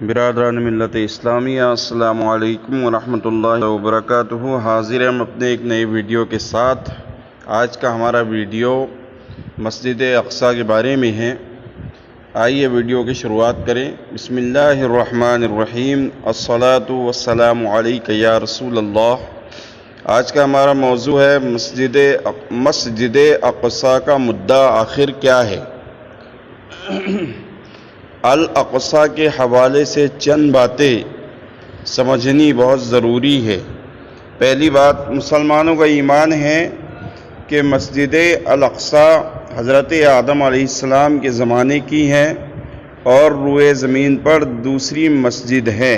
برادران ملت اسلامیہ، السلام علیکم ورحمۃ اللہ وبرکاتہ۔ حاضر ہم اپنے ایک نئے ویڈیو کے ساتھ۔ آج کا ہمارا ویڈیو مسجد اقصیٰ کے بارے میں ہے۔ آئیے ویڈیو کی شروعات کریں۔ بسم اللہ الرحمن الرحیم، الصلاۃ والسلام علیک یا رسول اللہ۔ آج کا ہمارا موضوع ہے مسجد اقصیٰ کا مدعا آخر کیا ہے۔ الاقصیٰ کے حوالے سے چند باتیں سمجھنی بہت ضروری ہے۔ پہلی بات، مسلمانوں کا ایمان ہے کہ مسجد الاقصیٰ حضرت آدم علیہ السلام کے زمانے کی ہے اور روئے زمین پر دوسری مسجد ہے۔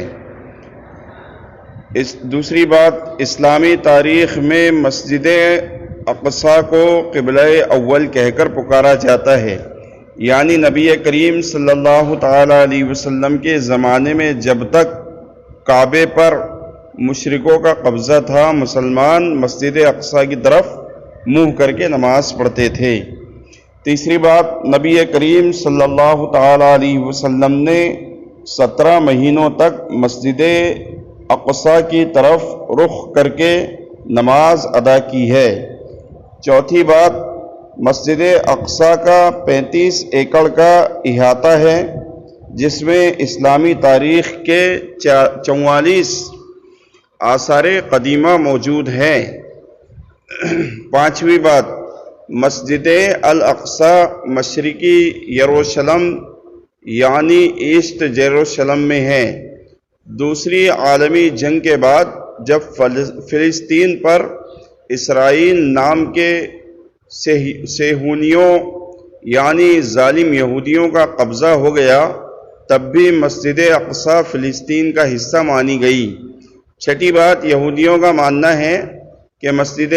دوسری بات، اسلامی تاریخ میں مسجد اقصیٰ کو قبلہ اول کہہ کر پکارا جاتا ہے، یعنی نبی کریم صلی اللہ تعالیٰ علیہ وسلم کے زمانے میں جب تک کعبے پر مشرکوں کا قبضہ تھا، مسلمان مسجد اقصیٰ کی طرف منہ کر کے نماز پڑھتے تھے۔ تیسری بات، نبی کریم صلی اللہ تعالیٰ علیہ وسلم نے 17 مہینوں تک مسجد اقصیٰ کی طرف رخ کر کے نماز ادا کی ہے۔ چوتھی بات، مسجد اقصیٰ کا 35 ایکڑ کا احاطہ ہے، جس میں اسلامی تاریخ کے 44 آثار قدیمہ موجود ہیں۔ پانچویں بات، مسجد الاقصیٰ مشرقی یروشلم یعنی ایسٹ یروشلم میں ہے۔ دوسری عالمی جنگ کے بعد جب فلسطین پر اسرائیل نام کے صہیونیوں یعنی ظالم یہودیوں کا قبضہ ہو گیا، تب بھی مسجد اقصیٰ فلسطین کا حصہ مانی گئی۔ چھٹی بات، یہودیوں کا ماننا ہے کہ مسجد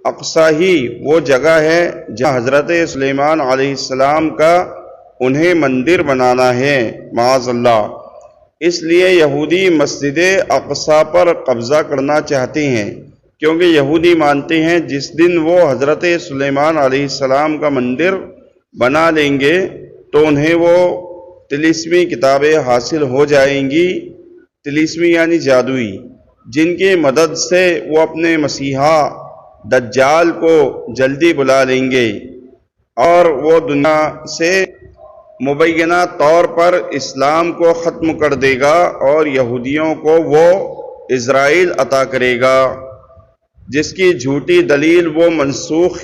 اقصیٰ ہی وہ جگہ ہے جہاں حضرت سلیمان علیہ السلام کا انہیں مندر بنانا ہے، معاذ اللہ۔ اس لیے یہودی مسجد اقصیٰ پر قبضہ کرنا چاہتے ہیں، کیونکہ یہودی مانتے ہیں جس دن وہ حضرت سلیمان علیہ السلام کا مندر بنا لیں گے تو انہیں وہ طلسمی کتابیں حاصل ہو جائیں گی، طلسمی یعنی جادوئی، جن کی مدد سے وہ اپنے مسیحا دجال کو جلدی بلا لیں گے اور وہ دنیا سے مبینہ طور پر اسلام کو ختم کر دے گا اور یہودیوں کو وہ اسرائیل عطا کرے گا، جس کی جھوٹی دلیل وہ منسوخ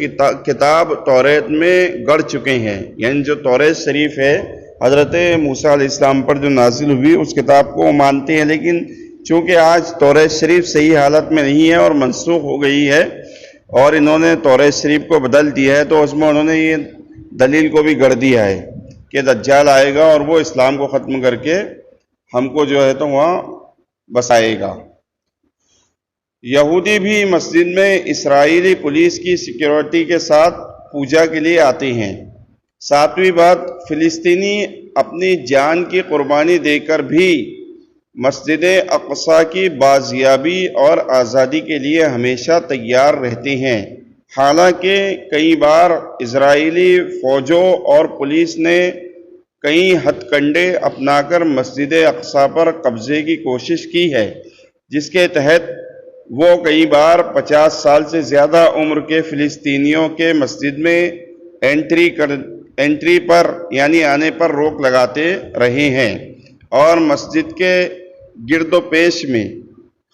کتاب توریت میں گڑ چکے ہیں۔ یعنی جو توریت شریف ہے حضرت موسیٰ علیہ السلام پر جو نازل ہوئی، اس کتاب کو وہ مانتے ہیں، لیکن چونکہ آج توریت شریف صحیح حالت میں نہیں ہے اور منسوخ ہو گئی ہے اور انہوں نے توریت شریف کو بدل دیا ہے، تو اس میں انہوں نے یہ دلیل کو بھی گڑ دیا ہے کہ دجال آئے گا اور وہ اسلام کو ختم کر کے ہم کو جو ہے تو وہاں بسائے گا۔ یہودی بھی مسجد میں اسرائیلی پولیس کی سیکیورٹی کے ساتھ پوجا کے لیے آتے ہیں۔ ساتویں بات، فلسطینی اپنی جان کی قربانی دے کر بھی مسجد اقصیٰ کی بازیابی اور آزادی کے لیے ہمیشہ تیار رہتے ہیں، حالانکہ کئی بار اسرائیلی فوجوں اور پولیس نے کئی ہتھ کنڈے اپنا کر مسجد اقصیٰ پر قبضے کی کوشش کی ہے، جس کے تحت وہ کئی بار 50 سال سے زیادہ عمر کے فلسطینیوں کے مسجد میں انٹری پر یعنی آنے پر روک لگاتے رہے ہیں اور مسجد کے گرد و پیش میں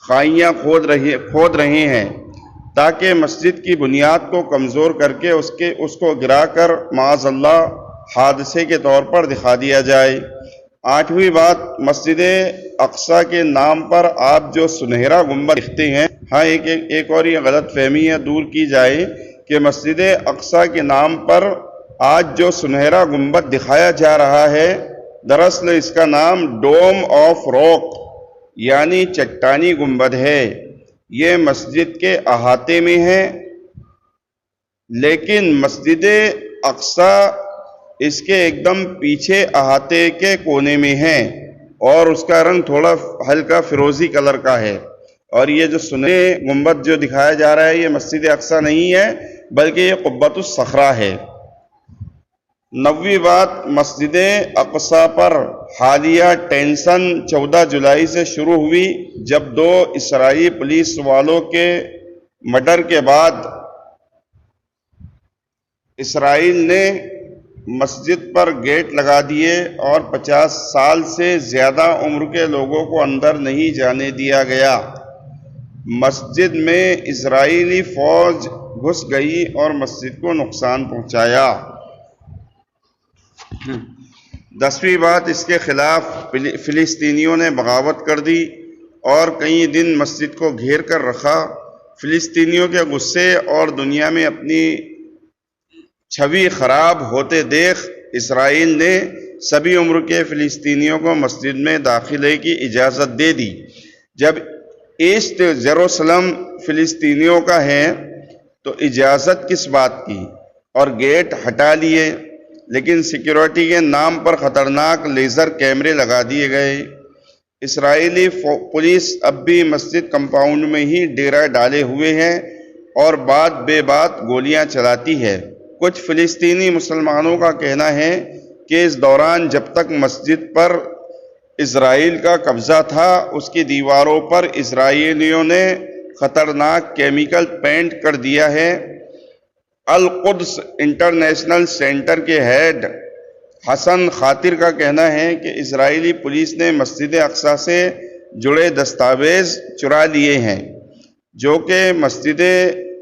خائیاں کھود رہے ہیں تاکہ مسجد کی بنیاد کو کمزور کر کے اس کو گرا کر معاذ اللہ حادثے کے طور پر دکھا دیا جائے۔ آٹھویں بات، مسجد اقصیٰ کے نام پر آپ جو سنہرا گنبد دیکھتے ہیں، ہاں ایک اور یہ غلط فہمی ہے، دور کی جائے کہ مسجد اقصیٰ کے نام پر آج جو سنہرا گنبد دکھایا جا رہا ہے، دراصل اس کا نام ڈوم آف راک یعنی چٹانی گنبد ہے۔ یہ مسجد کے احاطے میں ہے، لیکن مسجد اقصیٰ اس کے ایک دم پیچھے احاطے کے کونے میں ہے اور اس کا رنگ تھوڑا ہلکا فیروزی کلر کا ہے، اور یہ جو سنہرے گنبد جو دکھایا جا رہا ہے یہ مسجد اقصیٰ نہیں ہے بلکہ یہ قبۃ الصخرہ ہے۔ 9ویں بات، مسجد اقصی پر حالیہ ٹینشن 14 جولائی سے شروع ہوئی، جب 2 اسرائیلی پولیس والوں کے مرڈر کے بعد اسرائیل نے مسجد پر گیٹ لگا دیے اور 50 سال سے زیادہ عمر کے لوگوں کو اندر نہیں جانے دیا گیا۔ مسجد میں اسرائیلی فوج گھس گئی اور مسجد کو نقصان پہنچایا۔ 10ویں بات، اس کے خلاف فلسطینیوں نے بغاوت کر دی اور کئی دن مسجد کو گھیر کر رکھا۔ فلسطینیوں کے غصے اور دنیا میں اپنی چھوی خراب ہوتے دیکھ اسرائیل نے سبھی عمر کے فلسطینیوں کو مسجد میں داخلے کی اجازت دے دی۔ جب ایسٹ یروشلم فلسطینیوں کا ہے تو اجازت کس بات کی، اور گیٹ ہٹا لیے، لیکن سیکیورٹی کے نام پر خطرناک لیزر کیمرے لگا دیے گئے۔ اسرائیلی پولیس اب بھی مسجد کمپاؤنڈ میں ہی ڈیرا ڈالے ہوئے ہے اور بات بے بات گولیاں چلاتی ہے۔ کچھ فلسطینی مسلمانوں کا کہنا ہے کہ اس دوران جب تک مسجد پر اسرائیل کا قبضہ تھا، اس کی دیواروں پر اسرائیلیوں نے خطرناک کیمیکل پینٹ کر دیا ہے۔ القدس انٹرنیشنل سینٹر کے ہیڈ حسن خاطر کا کہنا ہے کہ اسرائیلی پولیس نے مسجد اقصی سے جڑے دستاویز چرا لیے ہیں، جو کہ مسجد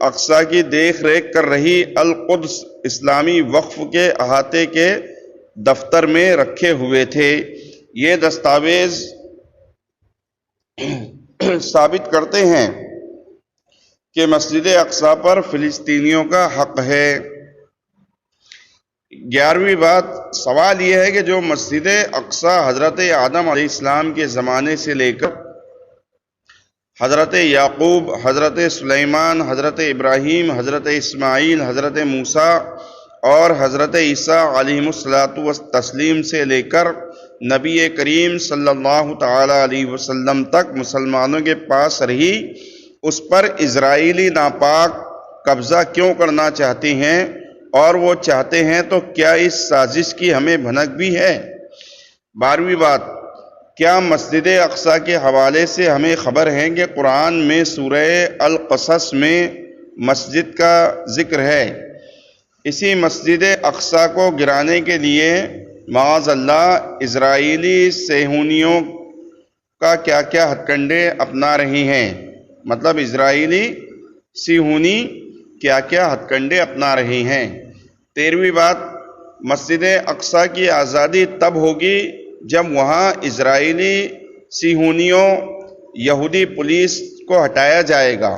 اقصی کی دیکھ ریکھ کر رہی القدس اسلامی وقف کے احاطے کے دفتر میں رکھے ہوئے تھے۔ یہ دستاویز ثابت کرتے ہیں کہ مسجد اقصی پر فلسطینیوں کا حق ہے۔ 11ویں بات، سوال یہ ہے کہ جو مسجد اقصی حضرت آدم علیہ السلام کے زمانے سے لے کر حضرت یعقوب، حضرت سلیمان، حضرت ابراہیم، حضرت اسماعیل، حضرت موسیٰ اور حضرت عیسیٰ علیہ التسلیم سے لے کر نبی کریم صلی اللہ تعالی علیہ وسلم تک مسلمانوں کے پاس رہی، اس پر اسرائیلی ناپاک قبضہ کیوں کرنا چاہتے ہیں، اور وہ چاہتے ہیں تو کیا اس سازش کی ہمیں بھنک بھی ہے؟ 12ویں بات، کیا مسجد اقصی کے حوالے سے ہمیں خبر ہے کہ قرآن میں سورہ القصص میں مسجد کا ذکر ہے؟ اسی مسجد اقصی کو گرانے کے لیے معاذ اللہ اسرائیلی صہیونیوں کا کیا کیا ہتھ کنڈے اپنا رہے ہیں، مطلب اسرائیلی صہیونی کیا کیا ہتھ کنڈے اپنا رہے ہیں۔ 13ویں بات، مسجد اقصی کی آزادی تب ہوگی جب وہاں اسرائیلی صہیونیوں یہودی پولیس کو ہٹایا جائے گا،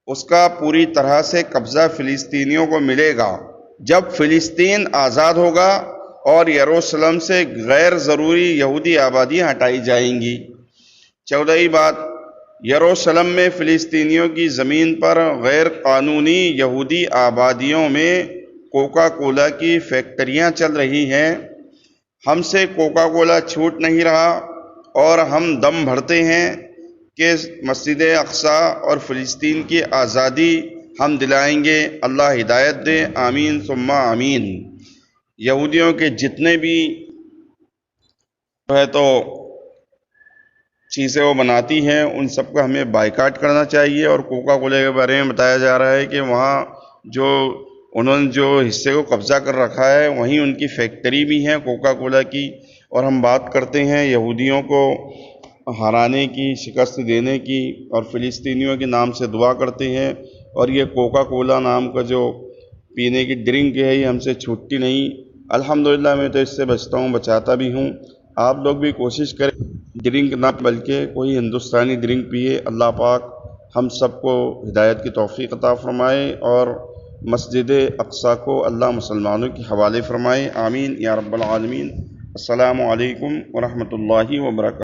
اس کا پوری طرح سے قبضہ فلسطینیوں کو ملے گا۔ جب فلسطین آزاد ہوگا اور یروشلم سے غیر ضروری یہودی آبادیاں ہٹائی جائیں گی۔ 14ویں بات، یروشلم میں فلسطینیوں کی زمین پر غیر قانونی یہودی آبادیوں میں کوکا کولا کی فیکٹریاں چل رہی ہیں۔ ہم سے کوکا کولا چھوٹ نہیں رہا اور ہم دم بھرتے ہیں کہ مسجد اقصی اور فلسطین کی آزادی ہم دلائیں گے۔ اللہ ہدایت دے، آمین ثم آمین۔ یہودیوں کے جتنے بھی تو چیزیں وہ بناتی ہیں ان سب کا ہمیں بائیکاٹ کرنا چاہیے، اور کوکا کولا کے بارے میں بتایا جا رہا ہے کہ وہاں جو انہوں نے جو حصے کو قبضہ کر رکھا ہے وہیں ان کی فیکٹری بھی ہے کوکا کولا کی، اور ہم بات کرتے ہیں یہودیوں کو ہرانے کی، شکست دینے کی، اور فلسطینیوں کے نام سے دعا کرتے ہیں، اور یہ کوکا کولا نام کا جو پینے کی ڈرنک ہے یہ ہم سے چھوٹتی نہیں۔ الحمدللہ میں تو اس سے بچتا ہوں، بچاتا بھی ہوں۔ آپ لوگ بھی کوشش کریں ڈرنک نہ بلکہ کوئی ہندوستانی ڈرنک پیے۔ اللہ پاک ہم سب کو ہدایت کی توفیق عطا فرمائے اور مسجد اقصی کو اللہ مسلمانوں کے حوالے فرمائے، آمین یا رب العالمین۔ السلام علیکم ورحمۃ اللہ وبرکاتہ۔